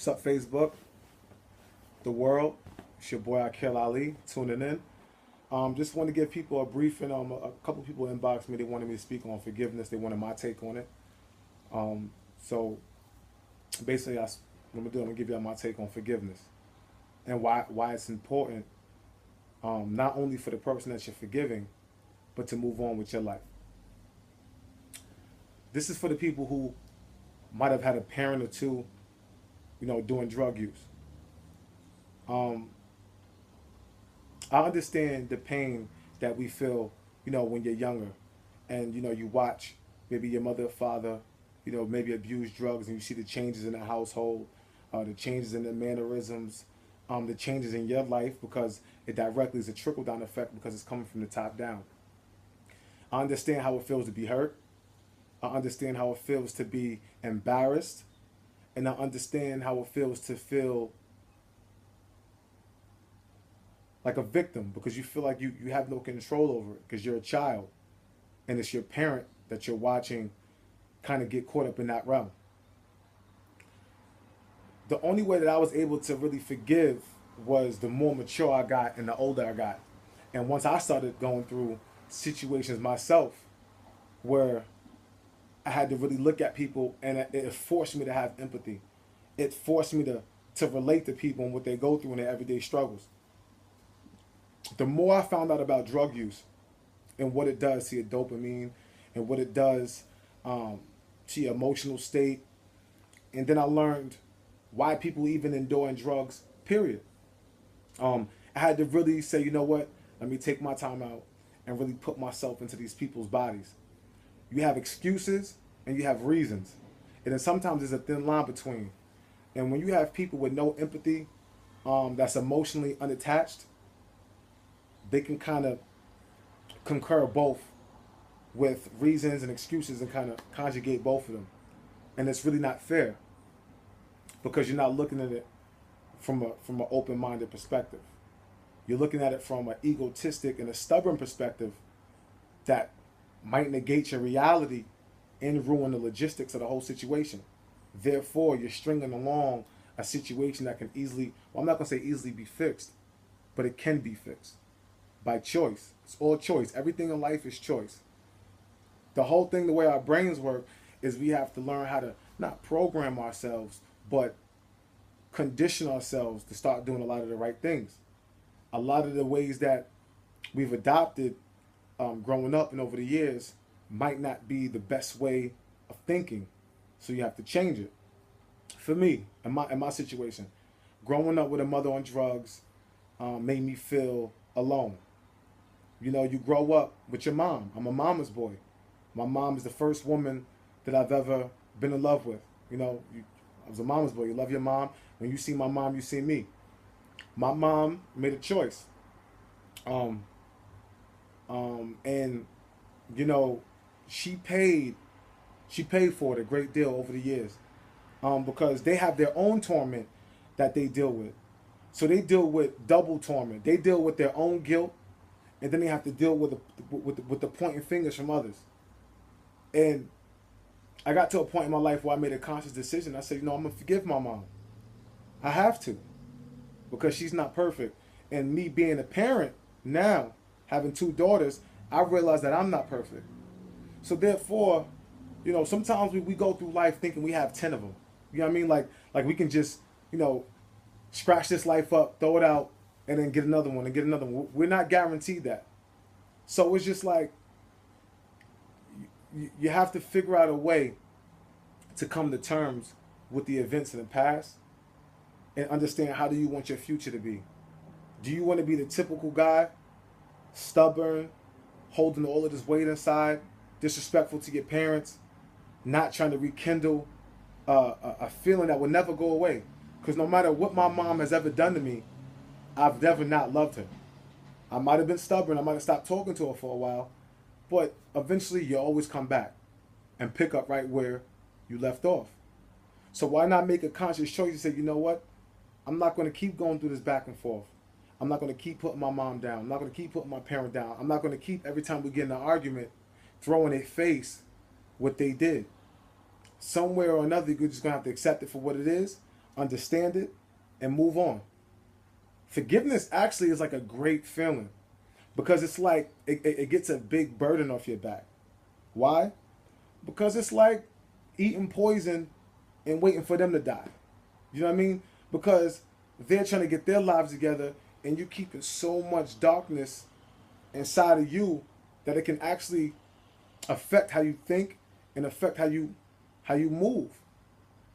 What's up, Facebook, the world? It's your boy Akil Ali tuning in. Just want to give people a briefing. A couple people inboxed me. They wanted me to speak on forgiveness. They wanted my take on it. So basically, what I'm gonna do, I'm gonna give you my take on forgiveness and why it's important. Not only for the person that you're forgiving, but to move on with your life. This is for the people who might have had a parent or two, doing drug use. Um, I understand the pain that we feel, when you're younger, and you watch maybe your mother or father, maybe abuse drugs, and you see the changes in the household, the changes in the mannerisms, the changes in your life because it directly is a trickle down effect because it's coming from the top down. I understand how it feels to be hurt. I understand how it feels to be embarrassed, and I understand how it feels to feel like a victim because you feel like you have no control over it because you're a child and it's your parent that you're watching kind of get caught up in that realm. The only way that I was able to really forgive was the more mature I got and the older I got. And once I started going through situations myself where I had to really look at people and it forced me to have empathy. It forced me to relate to people and what they go through in their everyday struggles. The more I found out about drug use and what it does to your dopamine and what it does to your emotional state, and then I learned why people even enduring drugs, period. I had to really say, you know what, let me take my time out and really put myself into these people's bodies. You have excuses and you have reasons. And then sometimes there's a thin line between. And when you have people with no empathy, that's emotionally unattached, they can kind of concur both with reasons and excuses and kind of conjugate both of them. And it's really not fair because you're not looking at it from an open-minded perspective. You're looking at it from an egotistic and a stubborn perspective that might negate your reality and ruin the logistics of the whole situation. Therefore, you're stringing along a situation that can easily, well, I'm not going to say easily be fixed, but it can be fixed by choice. It's all choice. Everything in life is choice. The whole thing, the way our brains work, is we have to learn how to not program ourselves, but condition ourselves to start doing a lot of the right things. A lot of the ways that we've adopted growing up and over the years might not be the best way of thinking, so you have to change it. For me, in my situation, growing up with a mother on drugs made me feel alone. You grow up with your mom. I'm a mama's boy. My mom is the first woman that I've ever been in love with. I was a mama's boy. You love your mom. When you see my mom, you see me. My mom made a choice. And she paid for it a great deal over the years, because they have their own torment that they deal with. So they deal with double torment. They deal with their own guilt, and then they have to deal with the pointing fingers from others. And I got to a point in my life where I made a conscious decision. I said, I'm gonna forgive my mom. I have to, because she's not perfect. And me being a parent now, having two daughters, I realize that I'm not perfect. So therefore, sometimes we go through life thinking we have 10 of them. You know what I mean? Like we can just, scratch this life up, throw it out, and then get another one and get another one. We're not guaranteed that. So it's just like, you have to figure out a way to come to terms with the events in the past and understand, how do you want your future to be? Do you want to be the typical guy, stubborn, holding all of this weight inside, disrespectful to your parents, not trying to rekindle a feeling that will never go away? Because no matter what my mom has ever done to me, I've never not loved her. I might have been stubborn. I might have stopped talking to her for a while. But eventually you always come back and pick up right where you left off. So why not make a conscious choice and say, you know what? I'm not going to keep going through this back and forth. I'm not going to keep putting my mom down. I'm not going to keep putting my parent down. I'm not going to keep, every time we get in an argument, throwing in their face what they did. Somewhere or another, you're just going to have to accept it for what it is. understand it, and move on. Forgiveness actually is like a great feeling because it's like it gets a big burden off your back. Why? Because it's like eating poison and waiting for them to die. You know what I mean? Because they're trying to get their lives together and you keeping so much darkness inside of you that it can actually affect how you think and affect how you move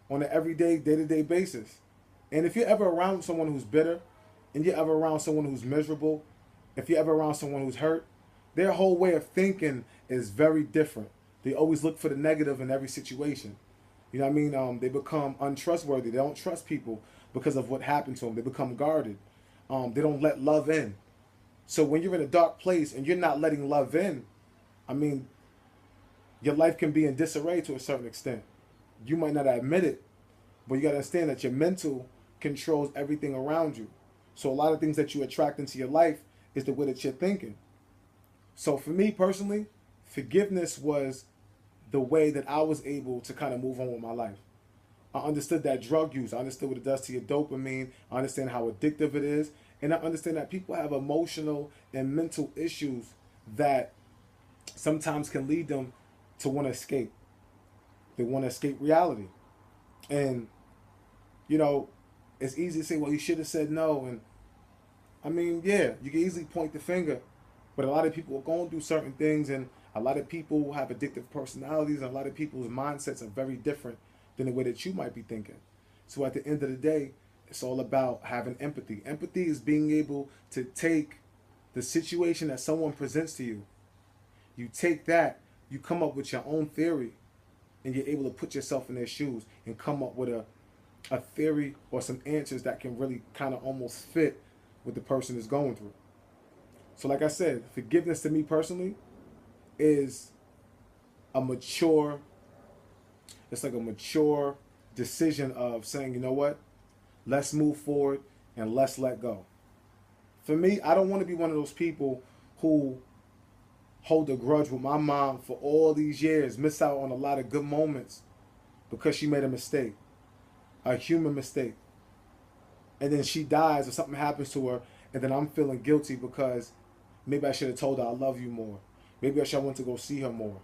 on an everyday, day-to-day basis. And if you're ever around someone who's bitter, and you're ever around someone who's miserable, if you're ever around someone who's hurt, their whole way of thinking is very different. They always look for the negative in every situation. You know what I mean? They become untrustworthy. They don't trust people because of what happened to them. They become guarded. They don't let love in. So when you're in a dark place and you're not letting love in, I mean, your life can be in disarray to a certain extent. You might not admit it, but you got to understand that your mental controls everything around you. So a lot of things that you attract into your life is the way that you're thinking. So for me personally, forgiveness was the way that I was able to kind of move on with my life. I understood that drug use. I understood what it does to your dopamine. I understand how addictive it is. And I understand that people have emotional and mental issues that sometimes can lead them to want to escape. They want to escape reality. And, you know, it's easy to say, well, you should have said no. And I mean, yeah, you can easily point the finger. But a lot of people are going through certain things, and a lot of people have addictive personalities, and a lot of people's mindsets are very different than the way that you might be thinking. So at the end of the day, it's all about having empathy. Empathy is being able to take the situation that someone presents to you. You take that, you come up with your own theory, and you're able to put yourself in their shoes and come up with a theory or some answers that can really kind of almost fit what the person is going through. So like I said, forgiveness to me personally is a mature, it's like a mature decision of saying, you know what, let's move forward and let's let go. For me, I don't want to be one of those people who hold a grudge with my mom for all these years, miss out on a lot of good moments because she made a mistake, a human mistake. And then she dies or something happens to her, and then I'm feeling guilty because maybe I should have told her I love you more. Maybe I should have went to go see her more.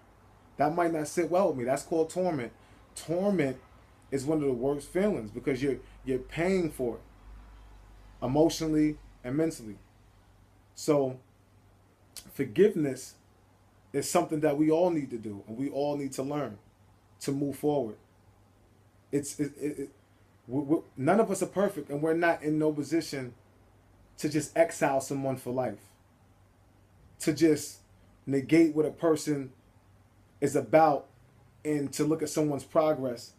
That might not sit well with me. That's called torment. Torment is one of the worst feelings because you're paying for it emotionally and mentally. So forgiveness is something that we all need to do and we all need to learn to move forward. None of us are perfect, and we're not in no position to just exile someone for life, to just negate what a person is about, and to look at someone's progress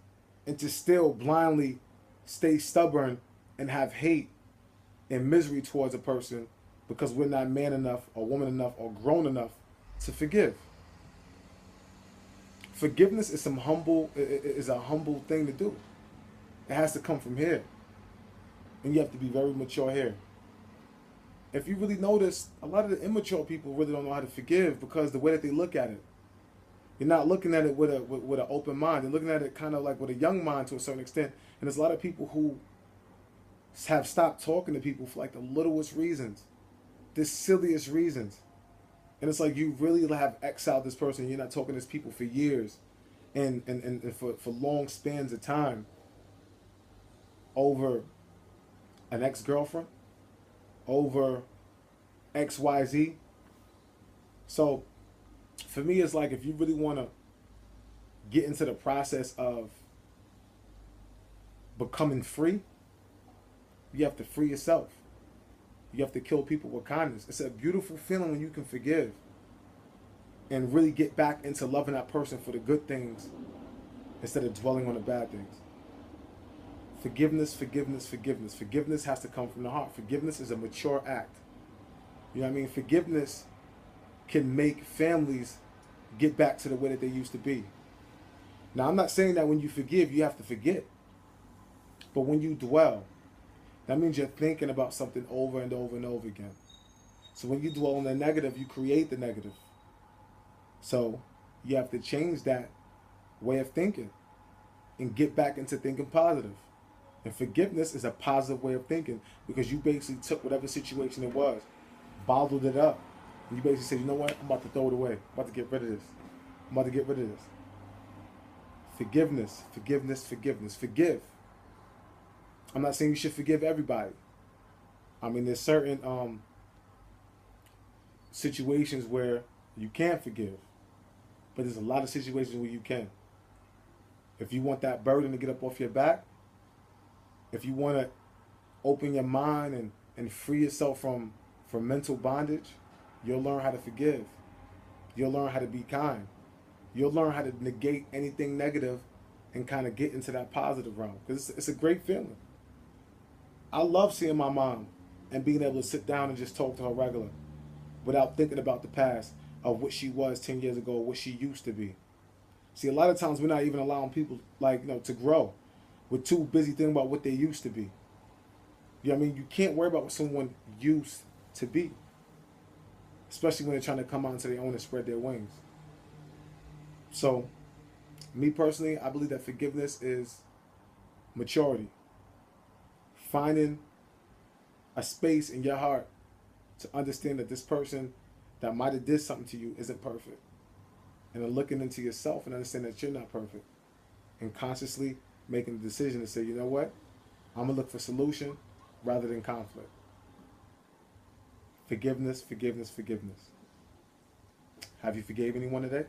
and to still blindly stay stubborn and have hate and misery towards a person because we're not man enough or woman enough or grown enough to forgive. Forgiveness is a humble thing to do. It has to come from here. And you have to be very mature here. If you really notice, a lot of the immature people really don't know how to forgive because the way that they look at it. You're not looking at it with an open mind. You're looking at it kind of like with a young mind to a certain extent. And there's a lot of people who have stopped talking to people for like the littlest reasons, the silliest reasons. And it's like you really have exiled this person. You're not talking to these people for years and for long spans of time over an ex-girlfriend, over XYZ. So for me, it's like if you really want to get into the process of becoming free, you have to free yourself. You have to kill people with kindness. It's a beautiful feeling when you can forgive and really get back into loving that person for the good things instead of dwelling on the bad things. Forgiveness, forgiveness, forgiveness. Forgiveness has to come from the heart. Forgiveness is a mature act. You know what I mean? Forgiveness can make families get back to the way that they used to be. Now, I'm not saying that when you forgive, you have to forget. But when you dwell, that means you're thinking about something over and over and over again. So when you dwell on the negative, you create the negative. So you have to change that way of thinking and get back into thinking positive. And forgiveness is a positive way of thinking, because you basically took whatever situation it was, bottled it up, and you basically said, you know what, I'm about to throw it away. I'm about to get rid of this. I'm about to get rid of this. Forgiveness, forgiveness, forgiveness. Forgive. I'm not saying you should forgive everybody. I mean, there's certain situations where you can't forgive, but there's a lot of situations where you can. If you want that burden to get up off your back, if you want to open your mind and free yourself from mental bondage, you'll learn how to forgive. You'll learn how to be kind. You'll learn how to negate anything negative and kind of get into that positive realm, because it's a great feeling. I love seeing my mom and being able to sit down and just talk to her regular without thinking about the past of what she was 10 years ago, what she used to be. See, a lot of times we're not even allowing people, like, to grow. We're too busy thinking about what they used to be. You know what I mean? You can't worry about what someone used to be, especially when they're trying to come out into their own and spread their wings. So, me personally, I believe that forgiveness is maturity. Finding a space in your heart to understand that this person that might have did something to you isn't perfect. And then looking into yourself and understanding that you're not perfect. And consciously making the decision to say, you know what? I'm going to look for solution rather than conflict. Forgiveness, forgiveness, forgiveness. Have you forgave anyone today?